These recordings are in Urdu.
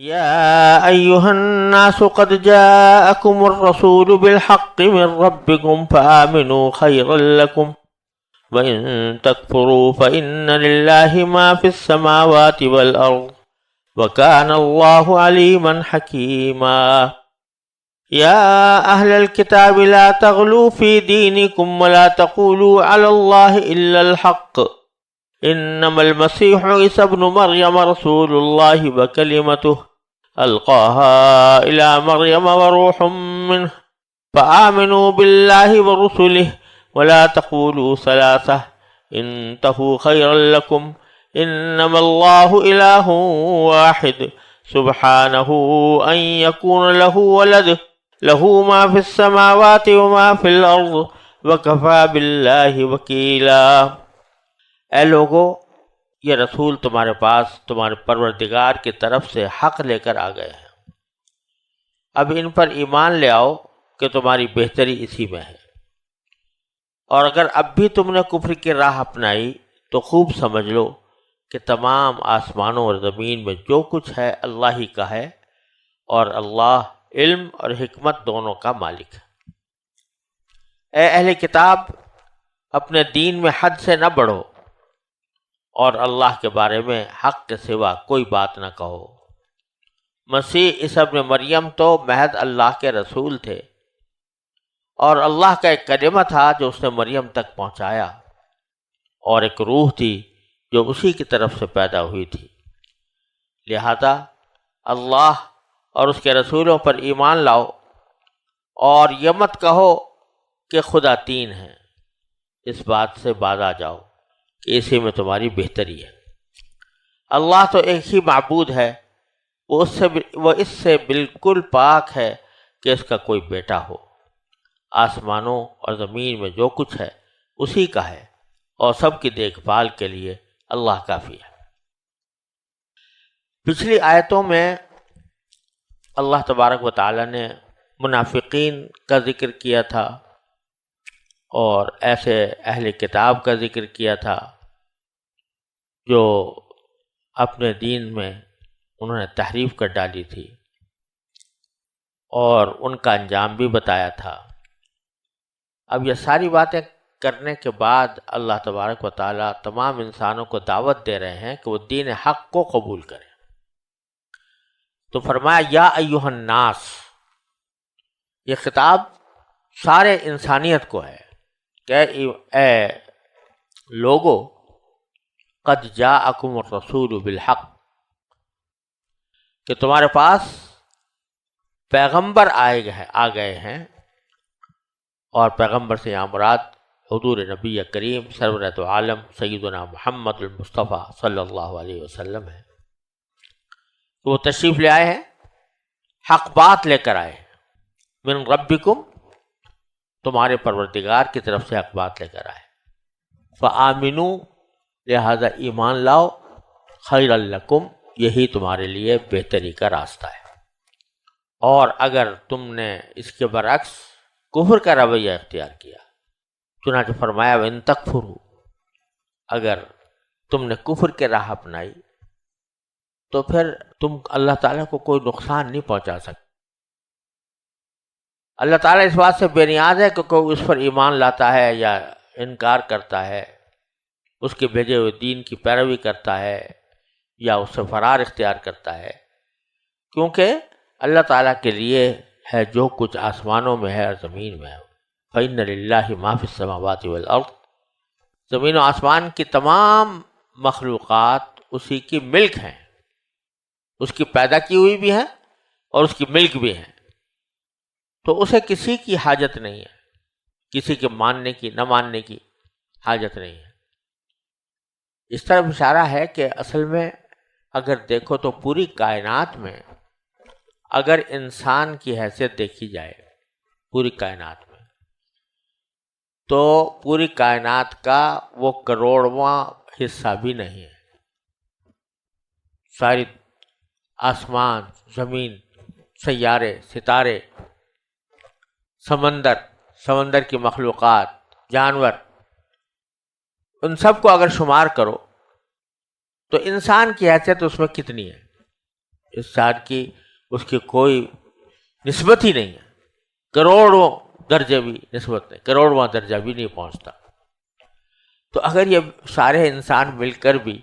يا أيها الناس قد جاءكم الرسول بالحق من ربكم فآمنوا خيرا لكم وإن تكفروا فإن لله ما في السماوات والأرض وكان الله عليما حكيما. يا أهل الكتاب لا تغلوا في دينكم ولا تقولوا على الله إلا الحق إنما المسيح عيسى ابن مريم رسول الله وكلمته ألقاها إلى مريم وروح منه فآمنوا بالله ورسله ولا تقولوا ثلاثة انتهوا خيرا لكم إنما الله إله واحد سبحانه أن يكون له ولد له ما في السماوات وما في الأرض وكفى بالله وكيلا. اے لوگو، یہ رسول تمہارے پاس تمہارے پروردگار کی طرف سے حق لے کر آ گئے ہیں. اب ان پر ایمان لے آؤ کہ تمہاری بہتری اسی میں ہے. اور اگر اب بھی تم نے کفر کی راہ اپنائی تو خوب سمجھ لو کہ تمام آسمانوں اور زمین میں جو کچھ ہے اللہ ہی کا ہے، اور اللہ علم اور حکمت دونوں کا مالک ہے. اے اہل کتاب، اپنے دین میں حد سے نہ بڑھو اور اللہ کے بارے میں حق کے سوا کوئی بات نہ کہو. مسیح عیسی ابن مریم تو محض اللہ کے رسول تھے اور اللہ کا ایک کلمہ تھا جو اس نے مریم تک پہنچایا، اور ایک روح تھی جو اسی کی طرف سے پیدا ہوئی تھی. لہذا اللہ اور اس کے رسولوں پر ایمان لاؤ اور یہ مت کہو کہ خدا تین ہے. اس بات سے باز آ جاؤ کہ اسی میں تمہاری بہتری ہے. اللہ تو ایک ہی معبود ہے، وہ اس سے بالکل پاک ہے کہ اس کا کوئی بیٹا ہو. آسمانوں اور زمین میں جو کچھ ہے اسی کا ہے، اور سب کی دیکھ بھال کے لیے اللہ کافی ہے. پچھلی آیتوں میں اللہ تبارک و تعالی نے منافقین کا ذکر کیا تھا اور ایسے اہل کتاب کا ذکر کیا تھا جو اپنے دین میں انہوں نے تحریف کر ڈالی تھی، اور ان کا انجام بھی بتایا تھا. اب یہ ساری باتیں کرنے کے بعد اللہ تبارک و تعالیٰ تمام انسانوں کو دعوت دے رہے ہیں کہ وہ دین حق کو قبول کریں. تو فرمایا یا ایھا الناس، یہ خطاب سارے انسانیت کو ہے کہ اے لوگو، قد جاءکم الرسول بالحق، کہ تمہارے پاس پیغمبر آ گئے ہیں. اور پیغمبر سے یہاں مراد حضور نبی کریم سرورت عالم سیدنا محمد المصطفیٰ صلی اللہ علیہ وسلم ہے. وہ تشریف لے آئے ہیں، حق بات لے کر آئے ہیں. من ربکم، تمہارے پروردگار کی طرف سے حق بات لے کر آئے. فآمنوا، لہذا ایمان لاؤ. خیر لکم، یہی تمہارے لیے بہتری کا راستہ ہے. اور اگر تم نے اس کے برعکس کفر کا رویہ اختیار کیا، چنانچہ فرمایا وَإِن تَكْفُرُوا، اگر تم نے کفر کے راہ اپنائی تو پھر تم اللہ تعالیٰ کو کوئی نقصان نہیں پہنچا سکتے. اللہ تعالیٰ اس بات سے بے نیاز ہے کہ کوئی اس پر ایمان لاتا ہے یا انکار کرتا ہے، اس کے بھیجے ہوئے دین کی پیروی کرتا ہے یا اس سے فرار اختیار کرتا ہے، کیونکہ اللہ تعالیٰ کے لیے ہے جو کچھ آسمانوں میں ہے اور زمین میں ہے. فَإِنَّ لِلَّهِ مَا فِي السَّمَاوَاتِ وَالْأَرْضِ، زمین و آسمان کی تمام مخلوقات اسی کی ملک ہیں، اس کی پیدا کی ہوئی بھی ہیں اور اس کی ملک بھی ہیں. تو اسے کسی کی حاجت نہیں ہے، کسی کے ماننے کی نہ ماننے کی حاجت نہیں ہے. اس طرح اشارہ ہے کہ اصل میں اگر دیکھو تو پوری کائنات میں اگر انسان کی حیثیت دیکھی جائے پوری کائنات میں، تو پوری کائنات کا وہ کروڑواں حصہ بھی نہیں ہے. ساری آسمان، زمین، سیارے، ستارے، سمندر کی مخلوقات، جانور، ان سب کو اگر شمار کرو تو انسان کی حیثیت اس میں کتنی ہے؟ اس چاند کی اس کی کوئی نسبت ہی نہیں ہے، کروڑوں درجے بھی نسبت نہیں، کروڑواں درجہ بھی نہیں پہنچتا۔ تو اگر یہ سارے انسان مل کر بھی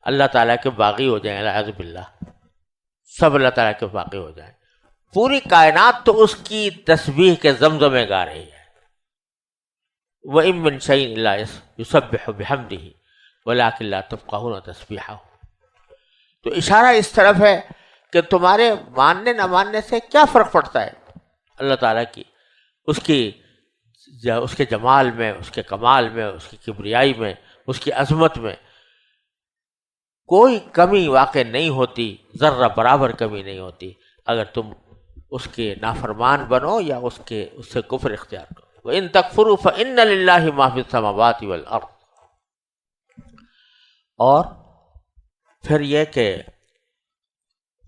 اللہ تعالیٰ کے باغی ہو جائیں، اعوذ باللہ، سب اللہ تعالیٰ کے باغی ہو جائیں، پوری کائنات تو اس کی تسبیح کے زمزمے گا رہی ہے۔ وَإِن مِّن شَيْءٍ إِلَّا يُسَبِّحُ بِحَمْدِهِ وَلَٰكِن لَّا تَفْقَهُونَ تَسْبِيحَهُ۔ تو اشارہ اس طرف ہے کہ تمہارے ماننے نہ ماننے سے کیا فرق پڑتا ہے اللہ تعالیٰ کی، اس کے جمال میں، اس کے کمال میں، اس کی کبریائی میں، اس کی عظمت میں کوئی کمی واقع نہیں ہوتی، ذرہ برابر کمی نہیں ہوتی اگر تم اس کے نافرمان بنو یا اس سے کفر اختیار کرو۔ وَإِن تَكْفُرُوا فَإِنَّ لِلَّهِ مَا فِي السَّمَاوَاتِ وَالْأَرْضِ۔ اور پھر یہ کہ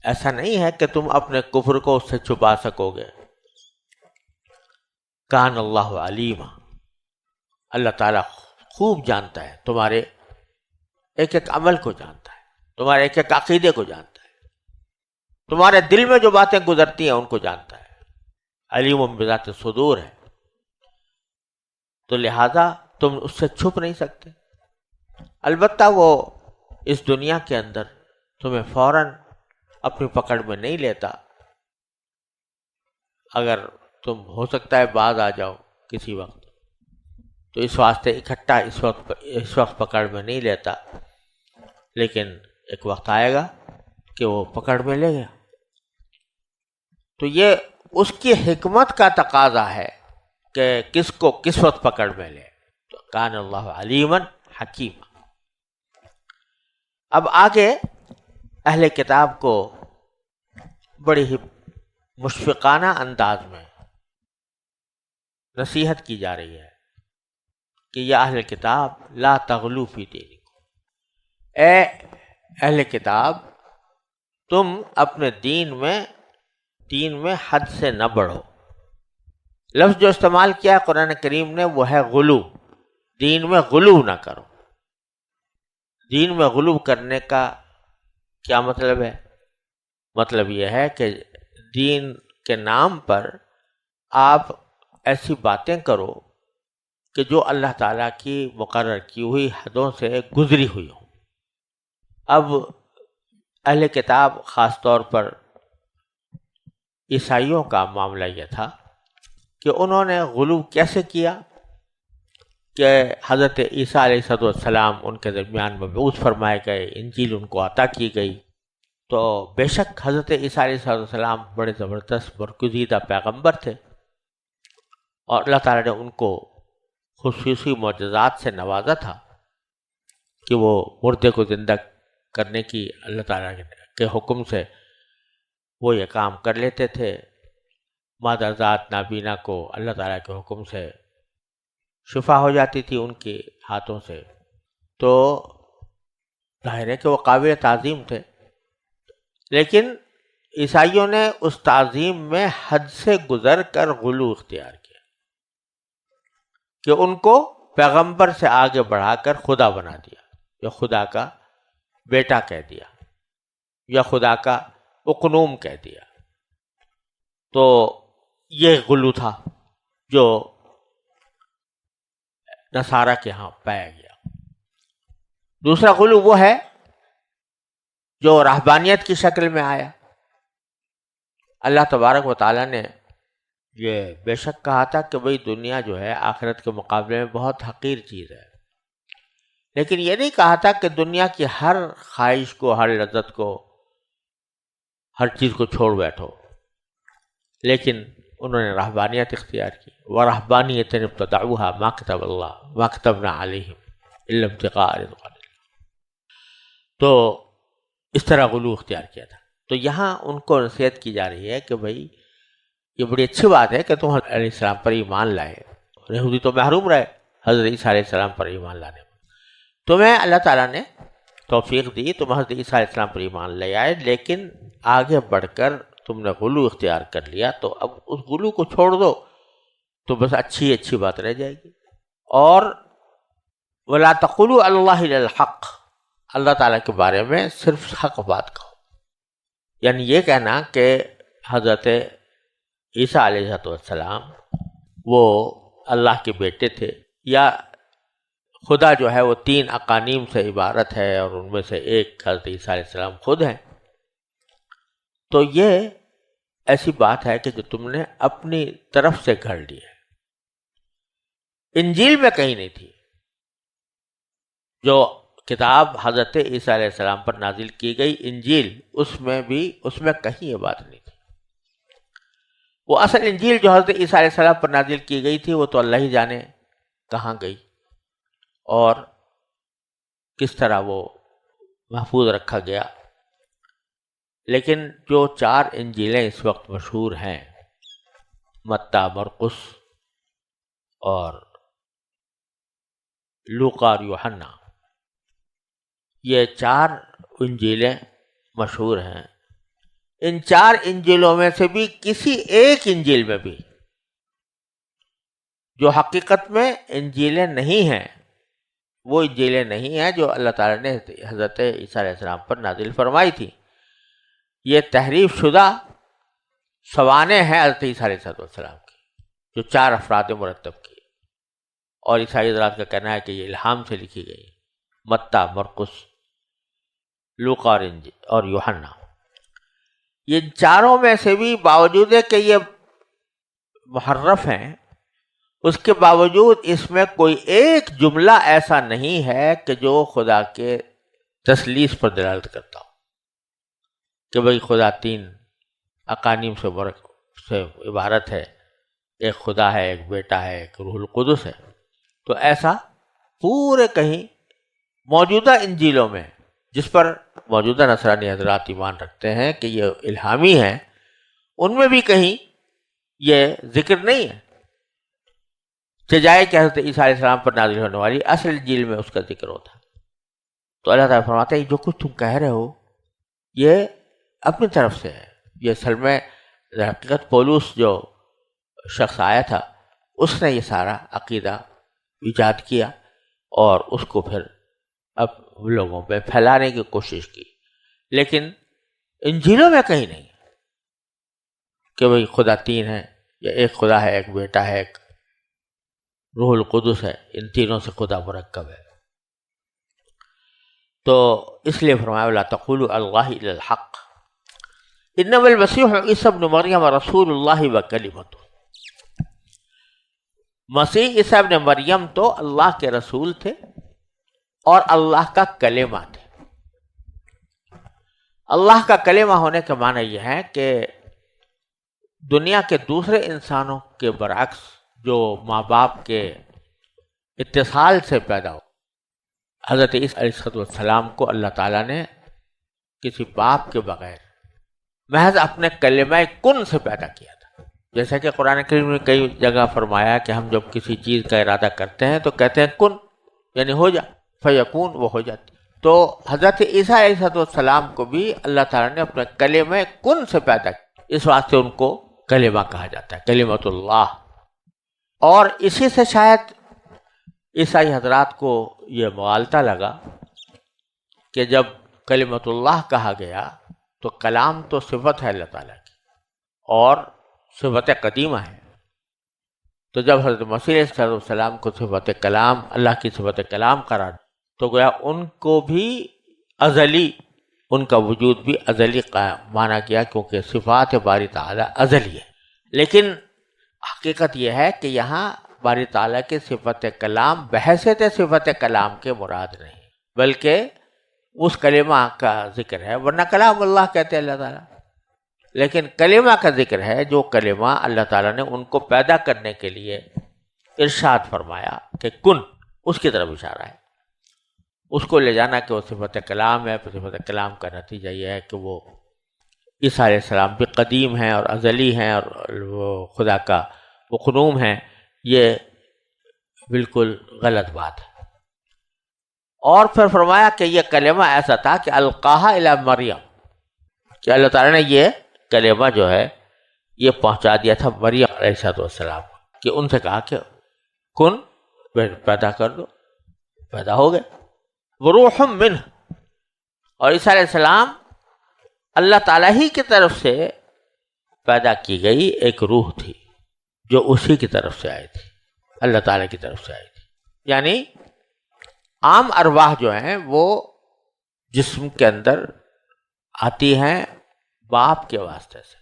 ایسا نہیں ہے کہ تم اپنے کفر کو اس سے چھپا سکو گے۔ کان اللہ علیما، اللہ تعالیٰ خوب جانتا ہے، تمہارے ایک ایک عمل کو جانتا ہے، تمہارے ایک ایک عقیدے کو جانتا ہے، تمہارے دل میں جو باتیں گزرتی ہیں ان کو جانتا ہے، علیم بذات الصدور ہے، تو لہذا تم اس سے چھپ نہیں سکتے۔ البتہ وہ اس دنیا کے اندر تمہیں فوراً اپنی پکڑ میں نہیں لیتا، اگر تم ہو سکتا ہے بعد آ جاؤ کسی وقت، تو اس واسطے اکٹھا اس وقت پکڑ میں نہیں لیتا، لیکن ایک وقت آئے گا کہ وہ پکڑ میں لے گا۔ تو یہ اس کی حکمت کا تقاضا ہے کہ کس کو کس وقت پکڑ میں لے۔ تو کان اللہ علیماً حکیما۔ اب آگے اہل کتاب کو بڑی ہی مشفقانہ انداز میں نصیحت کی جا رہی ہے کہ یا اہل کتاب لا تغلو فی دینکم، اے اہل کتاب تم اپنے دین میں حد سے نہ بڑھو۔ لفظ جو استعمال کیا ہے قرآن کریم نے وہ ہے غلو، دین میں غلو نہ کرو۔ دین میں غلو کرنے کا کیا مطلب ہے؟ مطلب یہ ہے کہ دین کے نام پر آپ ایسی باتیں کرو کہ جو اللہ تعالیٰ کی مقرر کی ہوئی حدوں سے گزری ہوئی ہوں۔ اب اہل کتاب خاص طور پر عیسائیوں کا معاملہ یہ تھا کہ انہوں نے غلو کیسے کیا کہ حضرت عیسیٰ علیہ السلام ان کے درمیان مبعوث فرمائے گئے، انجیل ان کو عطا کی گئی، تو بے شک حضرت عیسیٰ علیہ السلام بڑے زبردست برگزیدہ پیغمبر تھے، اور اللہ تعالیٰ نے ان کو خصوصی معجزات سے نوازا تھا کہ وہ مردے کو زندہ کرنے کی اللہ تعالیٰ کے حکم سے وہ یہ کام کر لیتے تھے، مادر ذات نابینا کو اللہ تعالیٰ کے حکم سے شفا ہو جاتی تھی ان کے ہاتھوں سے۔ تو ظاہر ہے کہ وہ قابل تعظیم تھے، لیکن عیسائیوں نے اس تعظیم میں حد سے گزر کر غلو اختیار کیا کہ ان کو پیغمبر سے آگے بڑھا کر خدا بنا دیا، یا خدا کا بیٹا کہہ دیا، یا خدا کا اقنوم کہہ دیا۔ تو یہ غلو تھا جو نصارہ کے ہاں پایا گیا۔ دوسرا غلو وہ ہے جو رہبانیت کی شکل میں آیا۔ اللہ تبارک و تعالیٰ نے یہ بے شک کہا تھا کہ بھئی دنیا جو ہے آخرت کے مقابلے میں بہت حقیر چیز ہے، لیکن یہ نہیں کہا تھا کہ دنیا کی ہر خواہش کو، ہر لذت کو، ہر چیز کو چھوڑ بیٹھو، لیکن انہوں نے رہبانیت اختیار کی۔ وَرَهْبَانِيَّةً ابْتَدَعُوهَا مَا كَتَبَ اللَّهُ مَا كَتَبْنَا عَلَيْهِمْ إِلَّا ابْتِغَاءَ رِضْوَانِ اللَّهِ۔ تو اس طرح غلو اختیار کیا تھا۔ تو یہاں ان کو نصیحت کی جا رہی ہے کہ بھئی یہ بڑی اچھی بات ہے کہ تم حضرت علیہ السلام پر ایمان لائے، یہودی تو محروم رہے حضرت عیسیٰ علیہ السلام پر ایمان لانے میں، تمہیں اللہ تعالیٰ نے توفیق دی، تم حضرت عیسیٰ علیہ السلام پر ایمان لے آئے، لیکن آگے بڑھ کر تم نے غلو اختیار کر لیا، تو اب اس غلو کو چھوڑ دو تو بس اچھی اچھی بات رہ جائے گی۔ اور وَلَا تَقُولُوا عَلَى اللَّهِ إِلَّا الْحَقَّ، اللہ تعالیٰ کے بارے میں صرف حق بات کہو۔ یعنی یہ کہنا کہ حضرت عیسیٰ علیہ السلام وہ اللہ کے بیٹے تھے، یا خدا جو ہے وہ 3 اقانیم سے عبارت ہے اور ان میں سے ایک حضرت عیسیٰ علیہ السلام خود ہیں، تو یہ ایسی بات ہے کہ جو تم نے اپنی طرف سے گھڑ لی ہے۔ انجیل میں کہیں نہیں تھی، جو کتاب حضرت عیسیٰ علیہ السلام پر نازل کی گئی انجیل، اس میں کہیں یہ بات نہیں تھی۔ وہ اصل انجیل جو حضرت عیسیٰ علیہ السلام پر نازل کی گئی تھی وہ تو اللہ ہی جانے کہاں گئی اور کس طرح وہ محفوظ رکھا گیا۔ لیکن جو 4 انجیلیں اس وقت مشہور ہیں، متی، مرقس اور لوقا اور یوحنا، یہ 4 انجیلیں مشہور ہیں۔ ان 4 انجیلوں میں سے بھی کسی ایک انجیل میں بھی جو حقیقت میں انجیلیں نہیں ہیں، وہ انجیلیں نہیں ہیں جو اللہ تعالیٰ نے حضرت عیسیٰ علیہ السلام پر نازل فرمائی تھی۔ یہ تحریف شدہ سوانح ہیں حضرت عیسیٰ علیہ السلام کی، جو 4 افراد نے مرتب کی، اور عیسائی حضرات کا کہنا ہے کہ یہ الہام سے لکھی گئی، متی، مرقس، لوقا اور یوحنا۔ یہ 4 میں سے بھی باوجود ہے کہ یہ محرف ہیں، اس کے باوجود اس میں کوئی ایک جملہ ایسا نہیں ہے کہ جو خدا کے تثلیث پر دلالت کرتا ہو، کہ بھئی خدا 3 اقانیم سے عبارت ہے، ایک خدا ہے، ایک بیٹا ہے، ایک روح القدس ہے۔ تو ایسا پورے کہیں موجودہ انجیلوں میں، جس پر موجودہ نصرانی حضرات ایمان رکھتے ہیں کہ یہ الہامی ہیں، ان میں بھی کہیں یہ ذکر نہیں ہے، سجائے کہ حضرت عیسیٰ علیہ السلام پر نازل ہونے والی اصل انجیل میں اس کا ذکر ہوتا ہے۔ تو اللہ تعالیٰ فرماتا ہے جو کچھ تم کہہ رہے ہو یہ اپنی طرف سے ہے۔ یہ اصل میں حقیقت پولس جو شخص آیا تھا، اس نے یہ سارا عقیدہ ایجاد کیا اور اس کو پھر اب لوگوں پہ پھیلانے کی کوشش کی، لیکن انجیلوں میں کہیں نہیں کہ بھئی خدا 3 ہے، یا ایک خدا ہے، ایک بیٹا ہے، ایک روح القدس ہے، ان تینوں سے خدا مرکب ہے۔ تو اس لیے فرمایا وَلَا تَقُولُوا عَلَى اللَّهِ إِلَّا الْحَقَّ إِنَّمَا الْمَسِيحُ عِيسَىٰ ابْنُ مَرْيَمَ رَسُولُ اللَّهِ وَكَلِمَتُهُ۔ مسیح عیسیٰ ابن مریم تو اللہ کے رسول تھے اور اللہ کا کلمہ تھے۔ اللہ کا کلمہ ہونے کا معنی یہ ہے کہ دنیا کے دوسرے انسانوں کے برعکس جو ماں باپ کے اتصال سے پیدا ہو، حضرت عیسیٰ علیہ السلام کو اللہ تعالیٰ نے کسی باپ کے بغیر محض اپنے کلمہ کن سے پیدا کیا تھا۔ جیسا کہ قرآن کریم میں کئی جگہ فرمایا کہ ہم جب کسی چیز کا ارادہ کرتے ہیں تو کہتے ہیں کن، یعنی ہو جا، فیکون، وہ ہو جاتی۔ تو حضرت عیسیٰ علیہ السلام کو بھی اللہ تعالیٰ نے اپنے کلمہ کن سے پیدا کیا، اس واسطے ان کو کلمہ کہا جاتا ہے، کلمۃ اللہ۔ اور اسی سے شاید عیسائی حضرات کو یہ مغالطہ لگا کہ جب کلمۃ اللہ کہا گیا تو کلام تو صفت ہے اللہ تعالیٰ کی اور صفت قدیمہ ہے، تو جب حضرت مسیح علیہ السلام کو صفت کلام، اللہ کی صفت کلام قرار تو گویا ان کو بھی ازلی، ان کا وجود بھی ازلی مانا گیا، کیونکہ صفات باری تعالیٰ ازلی ہے۔ لیکن حقیقت یہ ہے کہ یہاں باری تعالیٰ کی صفت کلام بحیثیت صفت کلام کے مراد نہیں، بلکہ اس کلمہ کا ذکر ہے، ورنہ کلام اللہ کہتے ہیں اللہ تعالیٰ، لیکن کلمہ کا ذکر ہے، جو کلمہ اللہ تعالیٰ نے ان کو پیدا کرنے کے لیے ارشاد فرمایا کہ کن، اس کی طرف اشارہ ہے، اس کو لے جانا کہ وہ صفت کلام ہے۔ صفت کلام کا نتیجہ یہ ہے کہ وہ عیسیٰ علیہ السلام بھی قدیم ہیں اور ازلی ہیں اور وہ خدا کا وہ قنوم ہیں، یہ بالکل غلط بات ہے۔ اور پھر فرمایا کہ یہ کلمہ ایسا تھا کہ القاہا الی مریم، کہ اللہ تعالیٰ نے یہ کلمہ جو ہے یہ پہنچا دیا تھا مریم علیہ السلام، کہ ان سے کہا کہ کن، پیدا کر دو، پیدا ہو گئے۔ وروح منہ، اور عیسیٰ علیہ السلام اللہ تعالیٰ ہی کی طرف سے پیدا کی گئی ایک روح تھی جو اسی کی طرف سے آئی تھی، اللہ تعالیٰ کی طرف سے آئی تھی. یعنی عام ارواح جو ہیں وہ جسم کے اندر آتی ہیں باپ کے واسطے سے،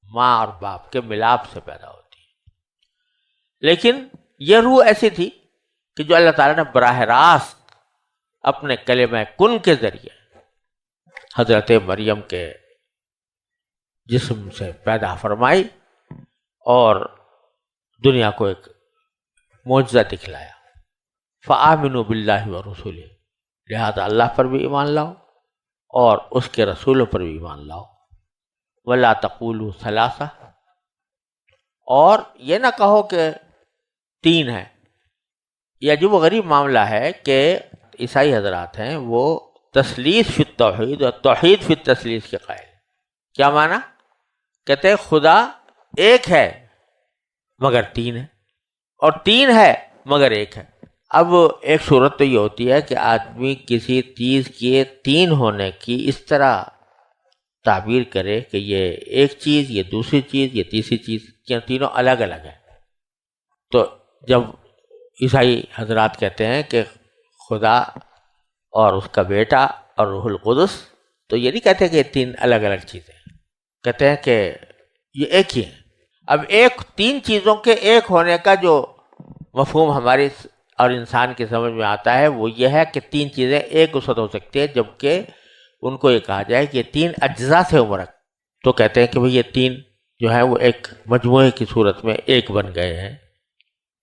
ماں اور باپ کے ملاپ سے پیدا ہوتی ہے. لیکن یہ روح ایسی تھی کہ جو اللہ تعالیٰ نے براہ راست اپنے کلمہ کن کے ذریعے حضرت مریم کے جسم سے پیدا فرمائی اور دنیا کو ایک معجزہ دکھلایا. فآمنوا باللہ ورسولہ، لہذا اللہ پر بھی ایمان لاؤ اور اس کے رسولوں پر بھی ایمان لاؤ. ولا تقولوا ثلاثہ، اور یہ نہ کہو کہ تین ہے. یہ عجیب و غریب معاملہ ہے کہ عیسائی حضرات ہیں وہ تثلیث فی التوحید اور توحید فی التثلیث کے قائل. کیا معنی؟ کہتے ہیں خدا ایک ہے مگر تین ہے، اور تین ہے مگر ایک ہے. اب ایک صورت تو یہ ہوتی ہے کہ آدمی کسی چیز کے تین ہونے کی اس طرح تعبیر کرے کہ یہ ایک چیز، یہ دوسری چیز، یہ تیسری چیز، کیا تینوں الگ الگ ہیں. تو جب عیسائی حضرات کہتے ہیں کہ خدا اور اس کا بیٹا اور روح القدس، تو یہ نہیں کہتے کہ یہ تین الگ الگ چیزیں ہیں، کہتے ہیں کہ یہ ایک ہی ہے. اب ایک تین چیزوں کے ایک ہونے کا جو مفہوم ہماری اور انسان کی سمجھ میں آتا ہے وہ یہ ہے کہ تین چیزیں ایک اس وقت ہو سکتی ہیں جبکہ ان کو یہ کہا جائے کہ یہ تین اجزاء سے مرکب. تو کہتے ہیں کہ بھئی یہ تین جو ہے وہ ایک مجموعے کی صورت میں ایک بن گئے ہیں،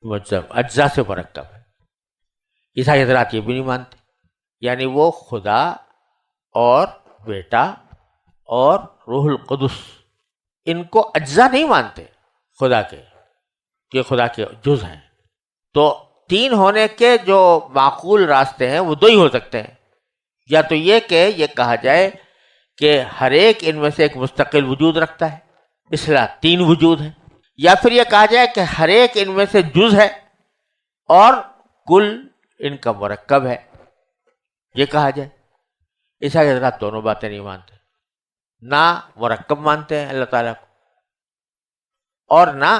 اجزاء سے مرکب ہے. عیسائی حضرات یہ بھی نہیں مانتے، یعنی وہ خدا اور بیٹا اور روح القدس ان کو اجزاء نہیں مانتے خدا کے، کہ خدا کے جز ہیں. تو تین ہونے کے جو معقول راستے ہیں وہ دو ہی ہو سکتے ہیں. یا تو یہ کہ یہ کہا جائے کہ ہر ایک ان میں سے ایک مستقل وجود رکھتا ہے، اس لیے تین وجود ہیں. یا پھر یہ کہا جائے کہ ہر ایک ان میں سے جز ہے اور کل ان کا مرکب ہے، یہ کہا جائے. عیسائی حضرات دونوں باتیں نہیں مانتے، نہ مرکب مانتے ہیں اللہ تعالیٰ کو اور نہ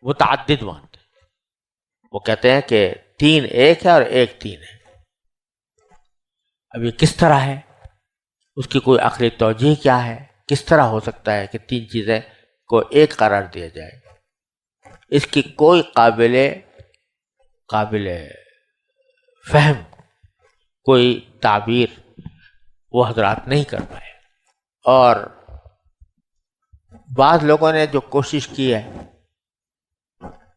متعدد مانتے ہیں. وہ کہتے ہیں کہ تین ایک ہے اور ایک تین ہے. اب یہ کس طرح ہے، اس کی کوئی عقلی توجیہ کیا ہے، کس طرح ہو سکتا ہے کہ تین چیزیں کو ایک قرار دیا جائے؟ اس کی کوئی قابل فہم کوئی تعبیر وہ حضرات نہیں کر پائے. اور بعض لوگوں نے جو کوشش کی ہے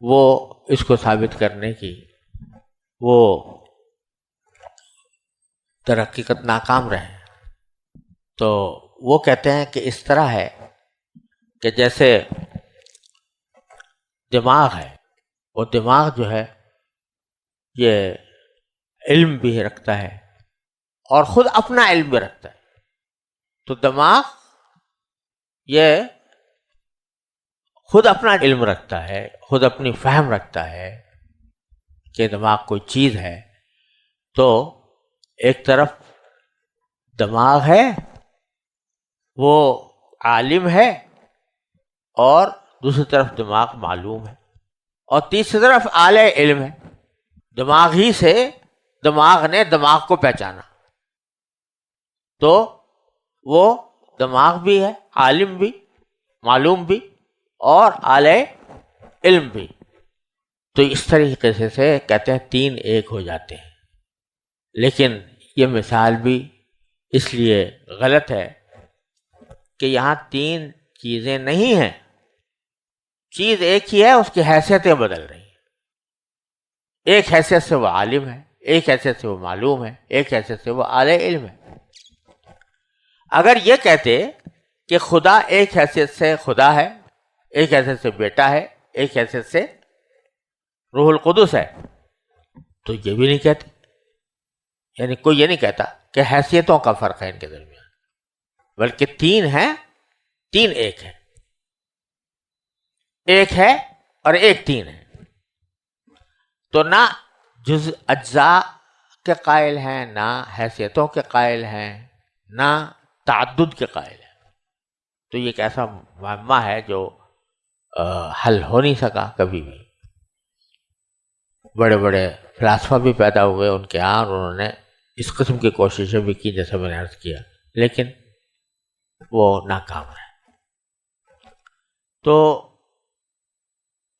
وہ اس کو ثابت کرنے کی، وہ در حقیقت ناکام رہے. تو وہ کہتے ہیں کہ اس طرح ہے کہ جیسے دماغ ہے، وہ دماغ جو ہے یہ علم بھی رکھتا ہے اور خود اپنا علم بھی رکھتا ہے. تو دماغ یہ خود اپنا علم رکھتا ہے، خود اپنی فہم رکھتا ہے کہ دماغ کوئی چیز ہے. تو ایک طرف دماغ ہے وہ عالم ہے اور دوسری طرف دماغ معلوم ہے، اور تیسری طرف اعلی علم ہے. دماغ ہی سے دماغ نے دماغ کو پہچانا، تو وہ دماغ بھی ہے، عالم بھی، معلوم بھی اور اعلی علم بھی. تو اس طریقے سے کہتے ہیں تین ایک ہو جاتے ہیں. لیکن یہ مثال بھی اس لیے غلط ہے کہ یہاں تین چیزیں نہیں ہیں، چیز ایک ہی ہے، اس کی حیثیتیں بدل رہی ہیں. ایک حیثیت سے وہ عالم ہے، ایک حیثیت سے وہ معلوم ہے، ایک حیثیت سے وہ اعلی علم ہے. اگر یہ کہتے کہ خدا ایک حیثیت سے خدا ہے، ایک حیثیت سے بیٹا ہے، ایک حیثیت سے روح القدس ہے، تو یہ بھی نہیں کہتے. یعنی کوئی یہ نہیں کہتا کہ حیثیتوں کا فرق ہے ان کے درمیان، بلکہ تین ہیں، تین ایک ہے، ایک ہے اور ایک تین ہے. تو نہ جز اجزاء کے قائل ہیں، نہ حیثیتوں کے قائل ہیں، نہ تعدد کے قائل ہیں. تو یہ ایک ایسا معمہ ہے جو حل ہو نہیں سکا کبھی بھی. بڑے بڑے فلاسفہ بھی پیدا ہوئے ان کے یہاں، اور انہوں نے اس قسم کی کوششیں بھی کی جیسے میں نے عرض کیا، لیکن وہ ناکام رہے. تو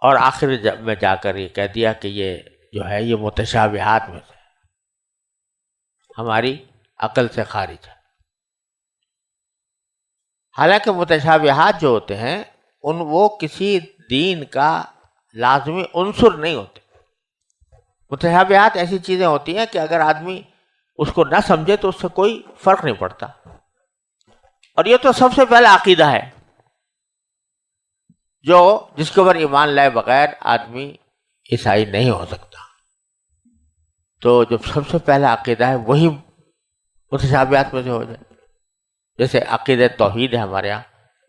اور آخر میں جا کر یہ کہہ دیا کہ یہ جو ہے یہ متشابہات میں سے ہماری عقل سے خارج ہے. حالانکہ متشابہات جو ہوتے ہیں وہ کسی دین کا لازمی عنصر نہیں ہوتے. متشابہات ایسی چیزیں ہوتی ہیں کہ اگر آدمی اس کو نہ سمجھے تو اس سے کوئی فرق نہیں پڑتا. اور یہ تو سب سے پہلا عقیدہ ہے جس کے اوپر ایمان لائے بغیر آدمی عیسائی نہیں ہو سکتا. تو جو سب سے پہلا عقیدہ ہے وہی متشابہات میں سے ہو جائے. جیسے عقیدہ توحید ہے ہمارے یہاں،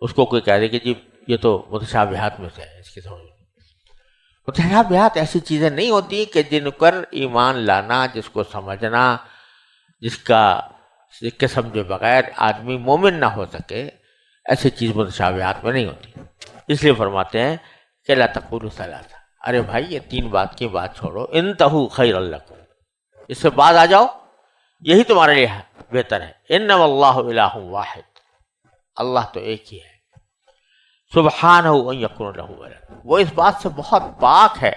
اس کو کوئی کہہ دے کہ جی یہ تو متشابہات میں سے ہے، اس کی سمجھ. متشابہات ایسی چیزیں نہیں ہوتی کہ جن پر ایمان لانا، جس کو سمجھنا، جس کے سمجھے بغیر آدمی مومن نہ ہو سکے، ایسی چیز متشابہات میں نہیں ہوتی. اس لیے فرماتے ہیں کہ لا تقولوا ثلاثہ، ارے بھائی یہ 3 بات کی بات چھوڑو، انتہوا خیر لکم، اس سے بعد آ جاؤ، یہی تمہارے لیے بہتر ہے. انما اللہ الہ واحد، اللہ تو ایک ہی ہے. سبحانہ ان یکون لہ ولد، وہ اس بات سے بہت پاک ہے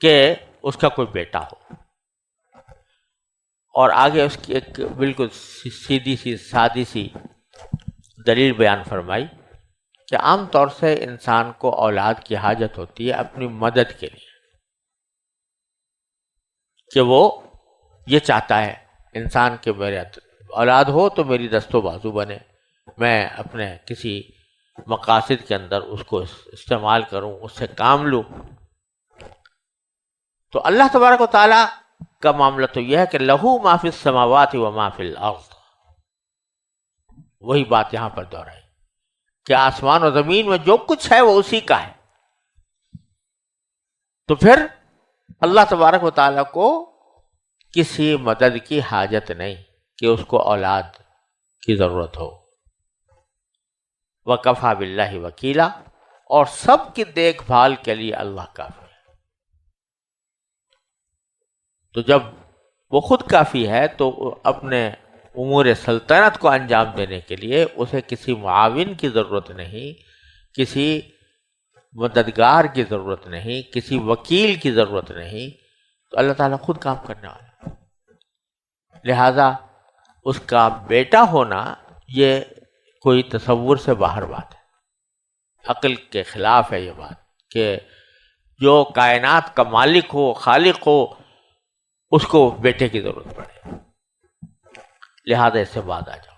کہ اس کا کوئی بیٹا ہو. اور آگے اس کی ایک بالکل سیدھی سی سادی سی دلیل بیان فرمائی کہ عام طور سے انسان کو اولاد کی حاجت ہوتی ہے اپنی مدد کے لیے، کہ وہ یہ چاہتا ہے انسان کہ میرے اولاد ہو تو میری دست و بازو بنے، میں اپنے کسی مقاصد کے اندر اس کو استعمال کروں، اس سے کام لوں. تو اللہ تبارک و تعالیٰ کا معاملہ تو یہ ہے کہ لہو ما فی السماوات و ما فی الارض. وہی بات یہاں پر دہرائی کہ آسمان و زمین میں جو کچھ ہے وہ اسی کا ہے. تو پھر اللہ تبارک و تعالیٰ کو کسی مدد کی حاجت نہیں کہ اس کو اولاد کی ضرورت ہو. وَكَفَى بِاللَّهِ وَكِيلًا، اور سب کی دیکھ بھال کے لیے اللہ کافی ہے. تو جب وہ خود کافی ہے تو اپنے امور سلطنت کو انجام دینے کے لیے اسے کسی معاون کی ضرورت نہیں، کسی مددگار کی ضرورت نہیں، کسی وکیل کی ضرورت نہیں. تو اللہ تعالیٰ خود کام کرنے والا ہے. لہذا اس کا بیٹا ہونا یہ کوئی تصور سے باہر بات ہے، عقل کے خلاف ہے یہ بات کہ جو کائنات کا مالک ہو، خالق ہو، اس کو بیٹے کی ضرورت پڑے. لہذا اس سے بعد آ جاؤ.